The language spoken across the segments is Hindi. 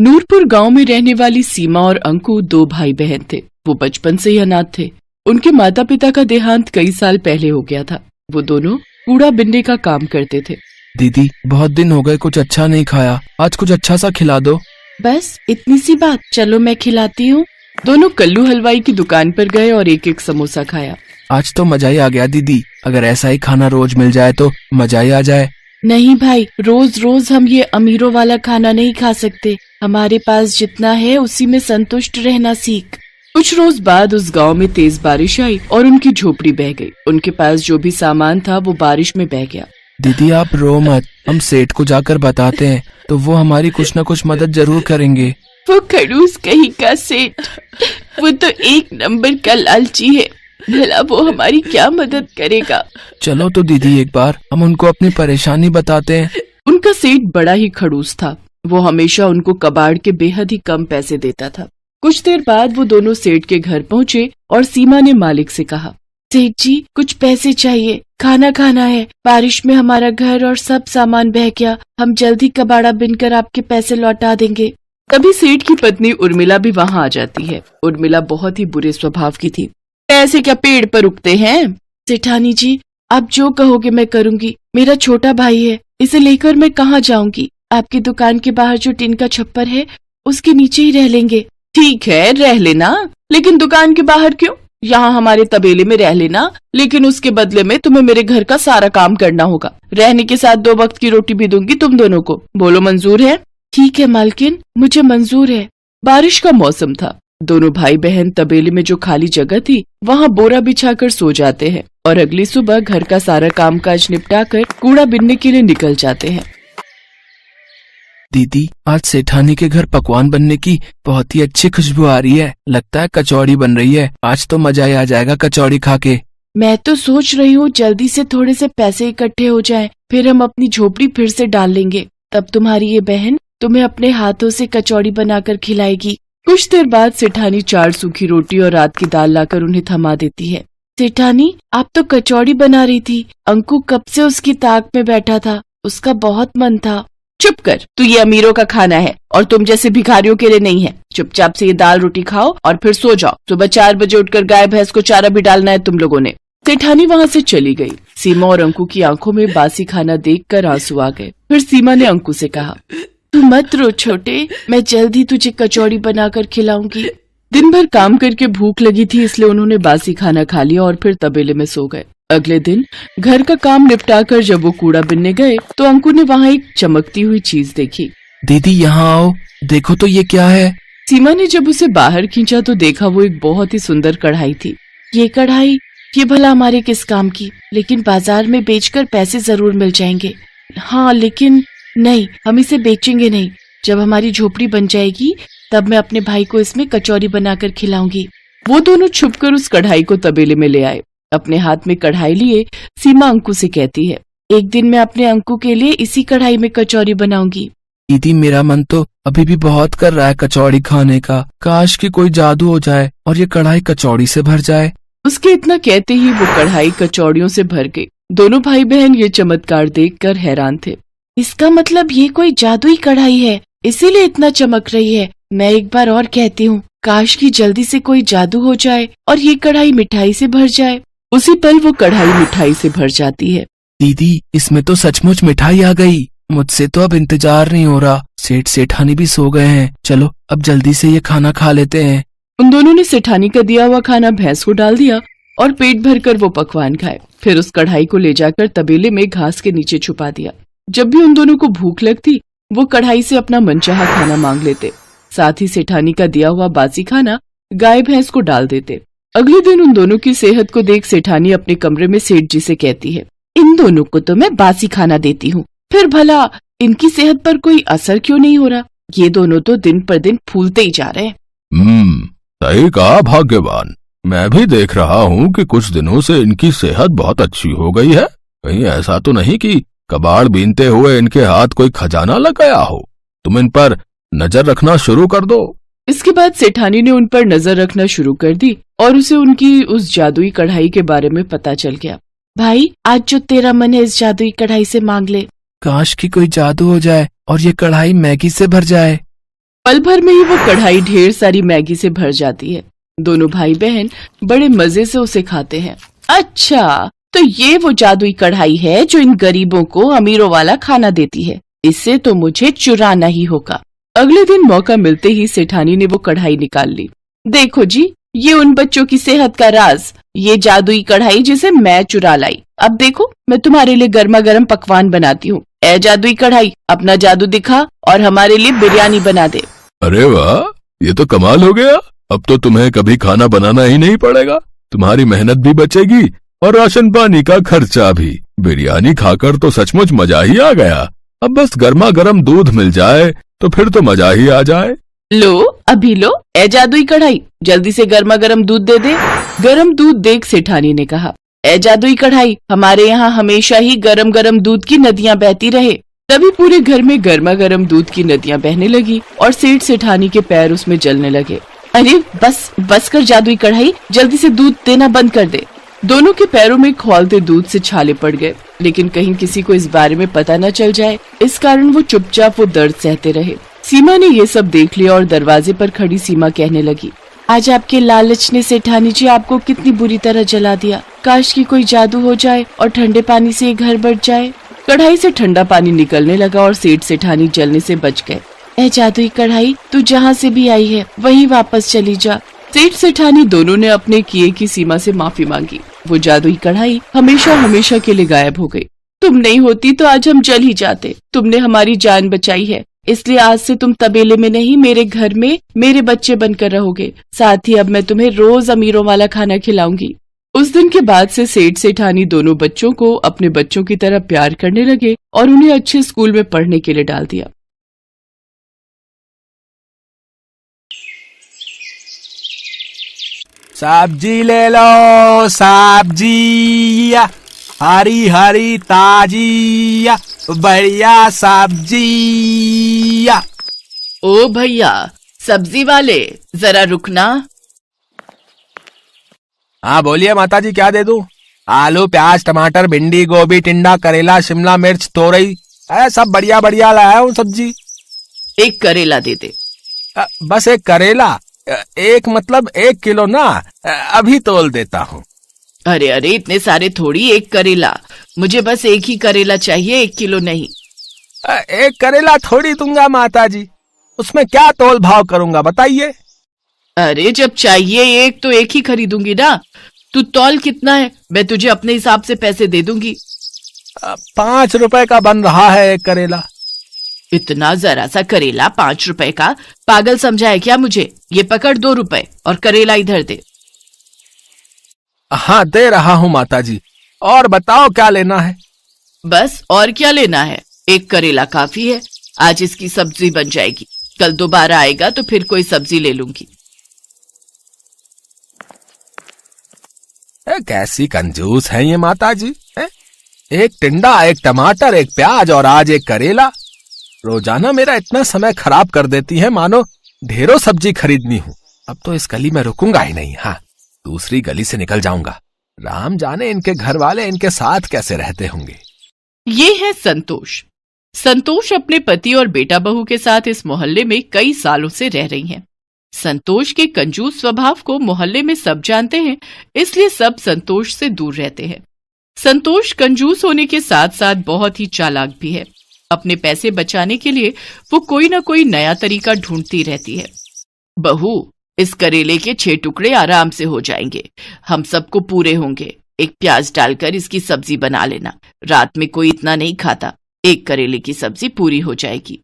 नूरपुर गांव में रहने वाली सीमा और अंकु दो भाई बहन थे। वो बचपन से ही अनाथ थे। उनके माता पिता का देहांत कई साल पहले हो गया था। वो दोनों कूड़ा बिनने का काम करते थे। दीदी, बहुत दिन हो गए, कुछ अच्छा नहीं खाया, आज कुछ अच्छा सा खिला दो। बस इतनी सी बात, चलो मैं खिलाती हूँ। दोनों कल्लू हलवाई की दुकान पर गए और एक एक समोसा खाया। आज तो मजा ही आ गया दीदी, अगर ऐसा ही खाना रोज मिल जाए तो मजा ही आ जाए। नहीं भाई, रोज रोज हम ये अमीरों वाला खाना नहीं खा सकते। हमारे पास जितना है उसी में संतुष्ट रहना सीख। कुछ रोज बाद उस गांव में तेज बारिश आई और उनकी झोपड़ी बह गई। उनके पास जो भी सामान था वो बारिश में बह गया। दीदी आप रो मत, हम सेठ को जाकर बताते हैं तो वो हमारी कुछ न कुछ मदद जरूर करेंगे। वो खड़ूस कहीं का सेठ, वो तो एक नंबर का लालची है। भला वो हमारी क्या मदद करेगा। चलो तो दीदी एक बार हम उनको अपनी परेशानी बताते हैं। उनका सेठ बड़ा ही खड़ूस था। वो हमेशा उनको कबाड़ के बेहद ही कम पैसे देता था। कुछ देर बाद वो दोनों सेठ के घर पहुँचे और सीमा ने मालिक से कहा, सेठ जी कुछ पैसे चाहिए, खाना खाना है। बारिश में हमारा घर और सब सामान बह गया। हम जल्दी कबाड़ा बिनकर आपके पैसे लौटा देंगे। तभी सेठ की पत्नी उर्मिला भी वहाँ आ जाती है। उर्मिला बहुत ही बुरे स्वभाव की थी। पैसे क्या पेड़ पर उगते हैं? सेठानी जी आप जो कहोगे मैं करूँगी। मेरा छोटा भाई है, इसे लेकर मैं कहाँ जाऊँगी। आपकी दुकान के बाहर जो टीन का छप्पर है उसके नीचे ही रह लेंगे। ठीक है रह लेना, लेकिन दुकान के बाहर क्यों? यहाँ हमारे तबेले में रह लेना, लेकिन उसके बदले में तुम्हें मेरे घर का सारा काम करना होगा। रहने के साथ 2 वक्त की रोटी भी दूंगी तुम दोनों को। बोलो मंजूर है? ठीक है मालकिन, मुझे मंजूर है। बारिश का मौसम था। दोनों भाई बहन तबेले में जो खाली जगह थी वहाँ बोरा बिछाकर सो जाते हैं और अगली सुबह घर का सारा कामकाज निपटाकर कूड़ा बिनने के लिए निकल जाते हैं। दीदी आज सेठानी के घर पकवान बनने की बहुत ही अच्छी खुशबू आ रही है। लगता है कचौड़ी बन रही है। आज तो मजा ही आ जाएगा कचौड़ी खा के। मैं तो सोच रही हूँ जल्दी से थोड़े से पैसे इकट्ठे हो जाएं, फिर हम अपनी झोपड़ी फिर से डाल लेंगे। तब तुम्हारी ये बहन तुम्हें अपने हाथों से कचौड़ी बनाकर खिलाएगी। कुछ देर बाद सेठानी 4 सूखी रोटी और रात की दाल लाकर उन्हें थमा देती है। सेठानी आप तो कचौड़ी बना रही थी। अंकु कब से उसकी ताक में बैठा था, उसका बहुत मन था। चुप कर, तू ये अमीरों का खाना है और तुम जैसे भिखारियों के लिए नहीं है। चुपचाप से ये दाल रोटी खाओ और फिर सो जाओ। सुबह 4 बजे उठकर गाय भैंस को चारा भी डालना है तुम लोगों ने। सेठानी वहाँ से चली गई। सीमा और अंकु की आंखों में बासी खाना देखकर आंसू आ गए। फिर सीमा ने अंकु से कहा, तू मत रो छोटे, मैं जल्दी तुझे कचौड़ी बनाकर खिलाऊंगी। दिन भर काम करके भूख लगी थी, इसलिए उन्होंने बासी खाना खा लिया और फिर तबेले में सो गए। अगले दिन घर का काम निपटाकर जब वो कूड़ा बिनने गए तो अंकु ने वहाँ एक चमकती हुई चीज देखी। दीदी यहाँ आओ, देखो तो ये क्या है। सीमा ने जब उसे बाहर खींचा तो देखा वो एक बहुत ही सुंदर कढ़ाई थी। ये कढ़ाई, ये भला हमारे किस काम की? लेकिन बाजार में बेचकर पैसे जरूर मिल जाएंगे। हाँ लेकिन नहीं, हम इसे बेचेंगे नहीं। जब हमारी झोपड़ी बन जाएगी तब मैं अपने भाई को इसमें कचौरी बनाकर खिलाऊंगी। वो दोनों छुपकर उस कढ़ाई को तबेले में ले आए। अपने हाथ में कढ़ाई लिए सीमा अंकु से कहती है, एक दिन मैं अपने अंकु के लिए इसी कढ़ाई में कचौरी बनाऊंगी। दीदी मेरा मन तो अभी भी बहुत कर रहा है कचौड़ी खाने का। काश कि कोई जादू हो जाए और ये कढ़ाई कचौड़ी से भर जाए। उसके इतना कहते ही वो कढ़ाई कचौड़ियों से भर गई। दोनों भाई बहन ये चमत्कार देखकर हैरान थे। इसका मतलब ये कोई जादुई कढ़ाई है, इसीलिए इतना चमक रही है। मैं एक बार और कहती हूँ, काश कि जल्दी से कोई जादू हो जाए और ये कढ़ाई मिठाई से भर जाए। उसी पल वो कढ़ाई मिठाई से भर जाती है। दीदी इसमें तो सचमुच मिठाई आ गई। मुझसे तो अब इंतजार नहीं हो रहा। सेठ सेठानी भी सो गए हैं। चलो अब जल्दी से ये खाना खा लेते हैं। उन दोनों ने सेठानी का दिया हुआ खाना भैंस को डाल दिया और पेट भरकर वो पकवान खाए। फिर उस कढ़ाई को ले जाकर तबेले में घास के नीचे छुपा दिया। जब भी उन दोनों को भूख लगती वो कढ़ाई से अपना मनचाहा खाना मांग लेते। साथ ही सेठानी का दिया हुआ बासी खाना गाय भैंस को डाल देते। अगले दिन उन दोनों की सेहत को देख सेठानी अपने कमरे में सेठ जी से कहती है, इन दोनों को तो मैं बासी खाना देती हूँ, फिर भला इनकी सेहत पर कोई असर क्यों नहीं हो रहा? ये दोनों तो दिन पर दिन फूलते ही जा रहे हैं। सही कहा भाग्यवान। मैं भी देख रहा हूँ कि कुछ दिनों से इनकी सेहत बहुत अच्छी हो गई है। कहीं ऐसा तो नहीं कि कबाड़ बीनते हुए इनके हाथ कोई खजाना लग गया हो। तुम इन पर नजर रखना शुरू कर दो। इसके बाद सेठानी ने उन पर नजर रखना शुरू कर दी और उसे उनकी उस जादुई कढ़ाई के बारे में पता चल गया। भाई आज जो तेरा मन है इस जादुई कढ़ाई से मांग ले। काश कि कोई जादू हो जाए और ये कढ़ाई मैगी से भर जाए। पल भर में ही वो कढ़ाई ढेर सारी मैगी से भर जाती है। दोनों भाई बहन बड़े मजे से उसे खाते हैं। अच्छा, तो ये वो जादुई कढ़ाई है जो इन गरीबों को अमीरों वाला खाना देती है। इससे तो मुझे चुराना ही होगा। अगले दिन मौका मिलते ही सेठानी ने वो कढ़ाई निकाल ली। देखो जी, ये उन बच्चों की सेहत का राज, ये जादुई कढ़ाई जिसे मैं चुरा लाई। अब देखो, मैं तुम्हारे लिए गर्मा गर्म पकवान बनाती हूँ। ए जादुई कढ़ाई, अपना जादू दिखा और हमारे लिए बिरयानी बना दे। अरे वाह, ये तो कमाल हो गया। अब तो तुम्हें कभी खाना बनाना ही नहीं पड़ेगा। तुम्हारी मेहनत भी बचेगी और राशन पानी का खर्चा भी। बिरयानी खाकर तो सचमुच मजा ही आ गया। अब बस गर्मा गर्म दूध मिल जाए तो फिर तो मजा ही आ जाए। लो, अभी लो। ए जादुई कढ़ाई, जल्दी से गर्मा गर्म दूध दे दे। गरम दूध देख सेठानी ने कहा, ए जादुई कढ़ाई, हमारे यहाँ हमेशा ही गरम गरम दूध की नदियाँ बहती रहे। तभी पूरे घर में गर्मा गर्म दूध की नदियाँ बहने लगी और सेठ सेठानी के पैर उसमें जलने लगे। अरे बस कर जादुई कढ़ाई, जल्दी से दूध देना बंद कर दे। दोनों के पैरों में खौलते दूध से छाले पड़ गए, लेकिन कहीं किसी को इस बारे में पता न चल जाए, इस कारण वो चुपचाप वो दर्द सहते रहे। सीमा ने ये सब देख लिया और दरवाजे पर खड़ी सीमा कहने लगी, आज आपके लालच ने सेठानी जी आपको कितनी बुरी तरह जला दिया। काश की कोई जादू हो जाए और ठंडे पानी से ये घर बच जाए। कढ़ाई से ठंडा पानी निकलने लगा और सेठ सेठानी जलने से बच गए। ए जादुई कढ़ाई, तू जहाँ से भी आई है वहीं वापस चली जा। सेठ सेठानी दोनों ने अपने किए की सीमा से माफी मांगी। वो जादुई कढ़ाई हमेशा हमेशा के लिए गायब हो गई। तुम नहीं होती तो आज हम जल ही जाते। तुमने हमारी जान बचाई है, इसलिए आज से तुम तबेले में नहीं, मेरे घर में मेरे बच्चे बनकर रहोगे। साथ ही अब मैं तुम्हें रोज अमीरों वाला खाना खिलाऊंगी। उस दिन के बाद से सेठ सेठानी दोनों बच्चों को अपने बच्चों की तरह प्यार करने लगे और उन्हें अच्छे स्कूल में पढ़ने के लिए डाल दिया। सब्जी ले लो, सब्जी हरी हरी ताजी बढ़िया सब्जी। ओ भैया, सब्जी वाले, जरा रुकना। हाँ बोलिए माताजी, क्या दे दूं? आलू, प्याज, टमाटर, भिंडी, गोभी, टिंडा, करेला, शिमला मिर्च, तोरई, सब बढ़िया बढ़िया लाया हूँ सब्जी। एक करेला दे दे। बस एक करेला? एक मतलब 1 किलो ना, अभी तोल देता हूँ। अरे अरे, इतने सारे थोड़ी, एक करेला। मुझे बस एक ही करेला चाहिए, 1 किलो नहीं। एक करेला थोड़ी दूंगा माताजी, उसमें क्या तोल भाव करूंगा बताइए। अरे जब चाहिए एक तो एक ही खरीदूंगी ना। तू तौल कितना है, मैं तुझे अपने हिसाब से पैसे दे दूंगी। 5 रुपए का बन रहा है एक करेला। इतना जरा सा करेला 5 रुपए का? पागल समझा है क्या मुझे? ये पकड़ 2 रुपए और करेला इधर दे। हाँ दे रहा हूँ माताजी, और बताओ क्या लेना है? बस और क्या लेना है, एक करेला काफी है। आज इसकी सब्जी बन जाएगी, कल दोबारा आएगा तो फिर कोई सब्जी ले लूंगी। कैसी कंजूस है ये माताजी। एक टिंडा, एक टमाटर, एक प्याज और आज एक करेला। रोजाना मेरा इतना समय खराब कर देती है, मानो ढेरों सब्जी खरीदनी हूँ। अब तो इस गली में रुकूंगा ही नहीं। हाँ, दूसरी गली से निकल जाऊंगा। राम जाने इनके घर वाले इनके साथ कैसे रहते होंगे। ये है संतोष। संतोष अपने पति और बेटा बहू के साथ इस मोहल्ले में कई सालों से रह रही हैं। संतोष के कंजूस स्वभाव को मोहल्ले में सब जानते हैं, इसलिए सब संतोष से दूर रहते हैं। संतोष कंजूस होने के साथ साथ बहुत ही चालाक भी है। अपने पैसे बचाने के लिए वो कोई ना कोई नया तरीका ढूंढती रहती है। बहू, इस करेले के 6 टुकड़े आराम से हो जाएंगे, हम सबको पूरे होंगे। एक प्याज डालकर इसकी सब्जी बना लेना, रात में कोई इतना नहीं खाता। एक करेले की सब्जी पूरी हो जाएगी।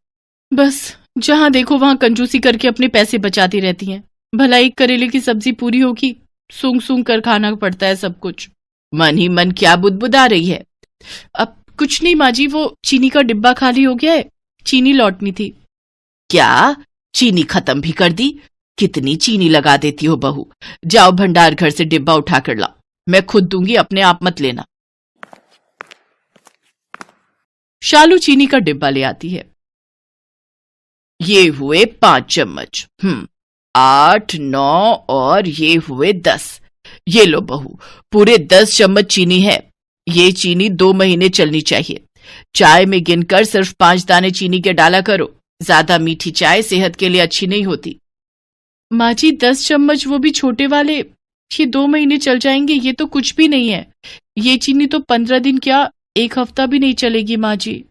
बस जहां देखो वहां कंजूसी करके अपने पैसे बचाती रहती हैं। भला एक करेले की सब्जी पूरी होगी? सूंघ सूंघ कर खाना पड़ता है सब कुछ। मन ही मन क्या बुदबुदा रही है? अब कुछ नहीं माँ जी, वो चीनी का डिब्बा खाली हो गया है, चीनी लौटनी थी। क्या चीनी खत्म भी कर दी? कितनी चीनी लगा देती हो बहू। जाओ भंडार घर से डिब्बा उठा कर लाओ, मैं खुद दूंगी, अपने आप मत लेना। शालू चीनी का डिब्बा ले आती है। ये हुए 5 चम्मच, 8, 9 और ये हुए 10। ये लो बहू, पूरे 10 चम्मच चीनी है। ये चीनी 2 महीने चलनी चाहिए। चाय में गिनकर सिर्फ 5 दाने चीनी के डाला करो, ज्यादा मीठी चाय सेहत के लिए अच्छी नहीं होती। माँ जी 10 चम्मच, वो भी छोटे वाले, ये 2 महीने चल जाएंगे, ये तो कुछ भी नहीं है। ये चीनी तो 15 दिन क्या 1 हफ्ता भी नहीं चलेगी माँ जी।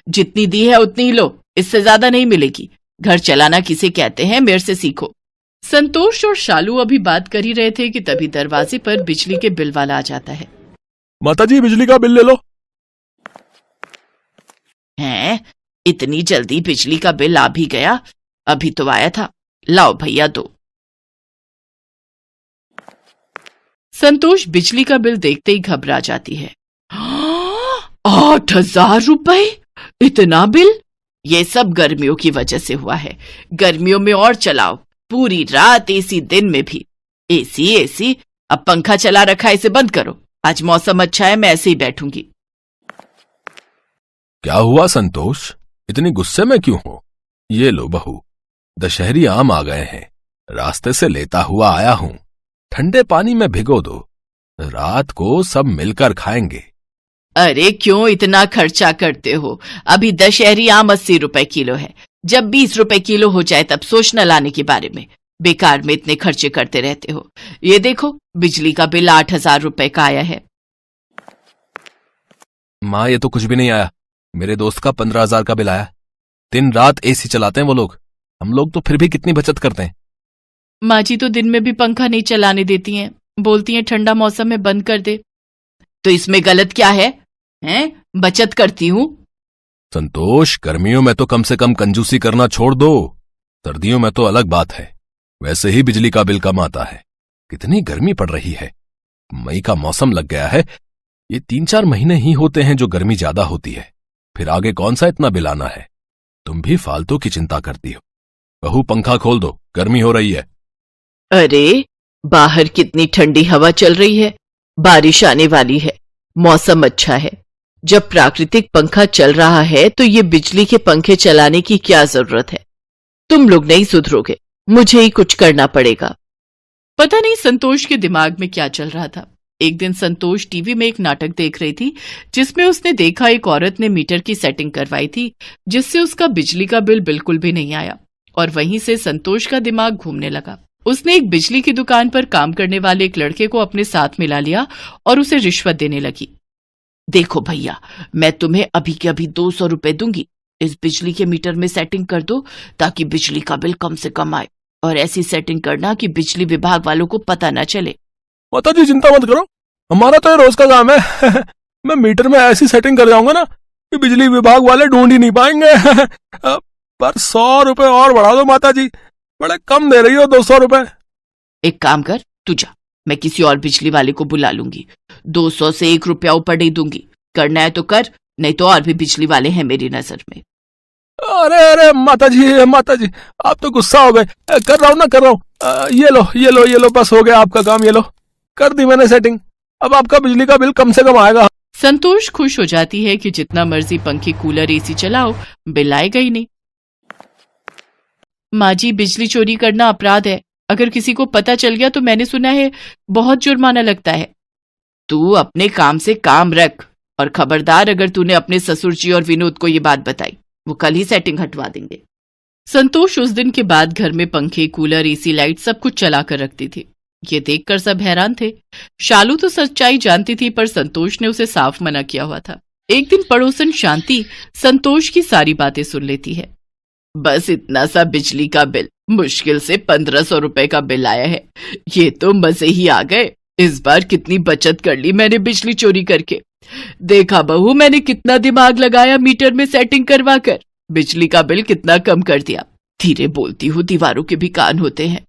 जितनी दी है उतनी ही लो, इससे ज्यादा नहीं मिलेगी। घर चलाना किसे कहते हैं, मेरे से सीखो। संतोष और शालू अभी बात कर ही रहे थे कि तभी दरवाजे पर बिजली के बिल वाला आ जाता है। माताजी बिजली का बिल ले लो। हैं, इतनी जल्दी बिजली का बिल आ भी गया? अभी तो आया था, लाओ भैया दो। संतोष बिजली का बिल देखते ही घबरा जाती है। 8,000 रुपए, इतना बिल? ये सब गर्मियों की वजह से हुआ है। गर्मियों में और चलाओ, पूरी रात एसी, दिन में भी एसी एसी। अब पंखा चला रखा है, इसे बंद करो। आज मौसम अच्छा है, मैं ऐसे ही बैठूंगी। क्या हुआ संतोष, इतनी गुस्से में क्यों हो? ये लो बहू, दशहरी आम आ गए हैं, रास्ते से लेता हुआ आया हूं। ठंडे पानी में भिगो दो, रात को सब मिलकर खाएंगे। अरे क्यों इतना खर्चा करते हो? अभी दशहरी आम 80 रुपए किलो है। जब 20 रुपए किलो हो जाए तब सोचना लाने के बारे में। बेकार में इतने खर्चे करते रहते हो। ये देखो, बिजली का बिल 8,000 रुपए का आया है। माँ ये तो कुछ भी नहीं आया, मेरे दोस्त का 15,000 का बिल आया। दिन रात एसी चलाते हैं वो लोग, हम लोग तो फिर भी कितनी बचत करते हैं। माँ जी तो दिन में भी पंखा नहीं चलाने देती हैं, बोलती हैं ठंडा मौसम में बंद कर दे। तो इसमें गलत क्या है? हैं, बचत करती हूँ। संतोष, गर्मियों में तो कम से कम कंजूसी करना छोड़ दो, सर्दियों में तो अलग बात है। वैसे ही बिजली का बिल कम आता है। कितनी गर्मी पड़ रही है, मई का मौसम लग गया है। ये 3-4 महीने ही होते हैं जो गर्मी ज्यादा होती है, फिर आगे कौन सा इतना बिल आना है। तुम भी फालतू की चिंता करती हो। बहू पंखा खोल दो, गर्मी हो रही है। अरे बाहर कितनी ठंडी हवा चल रही है, बारिश आने वाली है, मौसम अच्छा है। जब प्राकृतिक पंखा चल रहा है तो ये बिजली के पंखे चलाने की क्या जरूरत है? तुम लोग नहीं सुधरोगे, मुझे ही कुछ करना पड़ेगा। पता नहीं संतोष के दिमाग में क्या चल रहा था। एक दिन संतोष टीवी में एक नाटक देख रही थी जिसमें उसने देखा एक औरत ने मीटर की सेटिंग करवाई थी, जिससे उसका बिजली का बिल बिल्कुल भी नहीं आया। और वहीं से संतोष का दिमाग घूमने लगा। उसने एक बिजली की दुकान पर काम करने वाले एक लड़के को अपने साथ मिला लिया और उसे रिश्वत देने लगी। देखो भैया, मैं तुम्हें अभी के अभी 200 रुपए दूंगी, इस बिजली के मीटर में सेटिंग कर दो ताकि बिजली का बिल कम से कम आए। और ऐसी सेटिंग करना कि बिजली विभाग वालों को पता न चले। माताजी चिंता मत करो, हमारा तो ये रोज का काम है। मैं मीटर में ऐसी सेटिंग कर जाऊंगा ना कि बिजली विभाग वाले ढूंढ ही नहीं पाएंगे। पर 100 रुपए और बढ़ा दो माताजी, बड़े कम दे रही हो 200 रुपए। एक काम कर, तू जा, मैं किसी और बिजली वाले को बुला लूंगी। 200 से 1 रुपया ऊपर नहीं दूंगी। करना है तो कर, नहीं तो और भी बिजली वाले हैं मेरी नजर में। अरे अरे माताजी आप तो गुस्सा हो गए। कर रहा हूँ ना, कर रहा हूँ। ये लो, बस हो गया आपका काम। ये लो, कर दी मैंने सेटिंग। अब आपका बिजली का बिल कम से कम आएगा। संतोष खुश हो जाती है कि जितना मर्जी पंखे, कूलर, एसी चलाओ, बिल आएगा ही नहीं। माँ जी, बिजली चोरी करना अपराध है। अगर किसी को पता चल गया तो मैंने सुना है बहुत जुर्माना लगता है। तू अपने काम से काम रख, और खबरदार अगर तूने अपने ससुर जी और विनोद को ये बात बताई, वो कल ही सेटिंग हटवा देंगे। संतोष उस दिन के बाद घर में पंखे, कूलर, एसी, लाइट सब कुछ चला कर रखती थी। ये देखकर सब हैरान थे। शालू तो सच्चाई जानती थी, पर संतोष ने उसे साफ मना किया हुआ था। एक दिन पड़ोसन शांति संतोष की सारी बातें सुन लेती है। बस इतना सा बिजली का बिल, मुश्किल से 1500 रुपए का बिल आया है। ये तो मजे ही आ गए। इस बार कितनी बचत कर ली मैंने बिजली चोरी करके। देखा बहू, मैंने कितना दिमाग लगाया मीटर में सेटिंग करवा कर, बिजली का बिल कितना कम कर दिया। धीरे बोलती हूँ, दीवारों के भी कान होते हैं।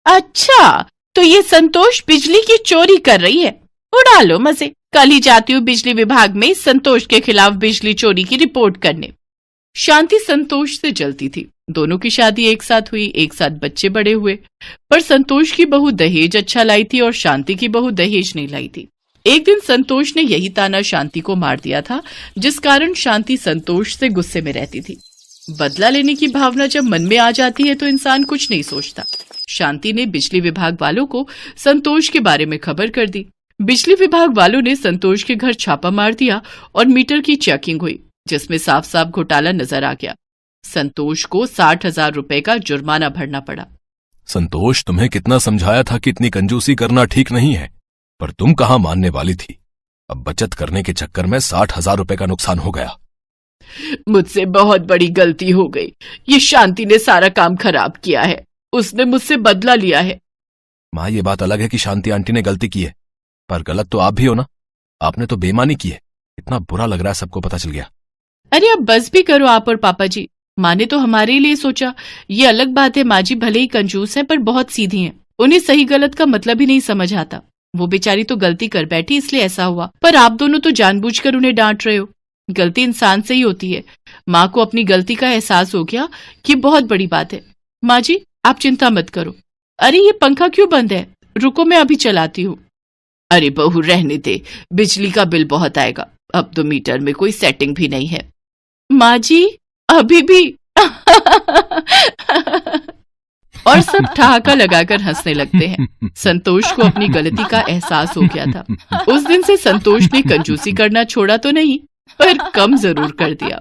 अच्छा, तो ये संतोष बिजली की चोरी कर रही है। उड़ा लो मजे, कल ही जाती हूँ बिजली विभाग में संतोष के खिलाफ बिजली चोरी की रिपोर्ट करने। शांति संतोष से जलती थी। दोनों की शादी एक साथ हुई, एक साथ बच्चे बड़े हुए, पर संतोष की बहू दहेज अच्छा लाई थी और शांति की बहू दहेज नहीं लाई थी। एक दिन संतोष ने यही ताना शांति को मार दिया था, जिस कारण शांति संतोष से गुस्से में रहती थी। बदला लेने की भावना जब मन में आ जाती है तो इंसान कुछ नहीं सोचता। शांति ने बिजली विभाग वालों को संतोष के बारे में खबर कर दी। बिजली विभाग वालों ने संतोष के घर छापा मार दिया और मीटर की चेकिंग हुई, जिसमें साफ साफ घोटाला नजर आ गया। संतोष को 60,000 रुपए का जुर्माना भरना पड़ा। संतोष, तुम्हें कितना समझाया था कि इतनी कंजूसी करना ठीक नहीं है, पर तुम कहाँ मानने वाली थी। अब बचत करने के चक्कर में 60,000 रुपए का नुकसान हो गया। मुझसे बहुत बड़ी गलती हो गई। ये शांति ने सारा काम खराब किया है। उसने मुझसे बदला लिया है। माँ, ये बात अलग है कि शांति आंटी ने गलती की है, पर गलत तो आप भी हो ना। आपने तो बेईमानी की है। इतना बुरा लग रहा है, सबको पता चल गया। अरे अब बस भी करो आप और पापा जी। माँ ने तो हमारे लिए सोचा। ये अलग बात है, माँ जी भले ही कंजूस हैं पर बहुत सीधी हैं। उन्हें सही गलत का मतलब ही नहीं समझ आता। वो बेचारी तो गलती कर बैठी इसलिए ऐसा हुआ, पर आप दोनों तो जानबूझकर उन्हें डांट रहे हो। गलती इंसान से ही होती है। माँ को अपनी गलती का एहसास हो गया कि बहुत बड़ी बात है। माँ जी आप चिंता मत करो। अरे ये पंखा क्यों बंद है? रुको मैं अभी चलाती हूँ। अरे बहू रहने दे, बिजली का बिल बहुत आएगा। अब तो मीटर में कोई सेटिंग भी नहीं है। माँ जी अभी भी और सब ठहाका लगाकर हंसने लगते हैं। संतोष को अपनी गलती का एहसास हो गया था। उस दिन से संतोष ने कंजूसी करना छोड़ा तो नहीं, पर कम जरूर कर दिया।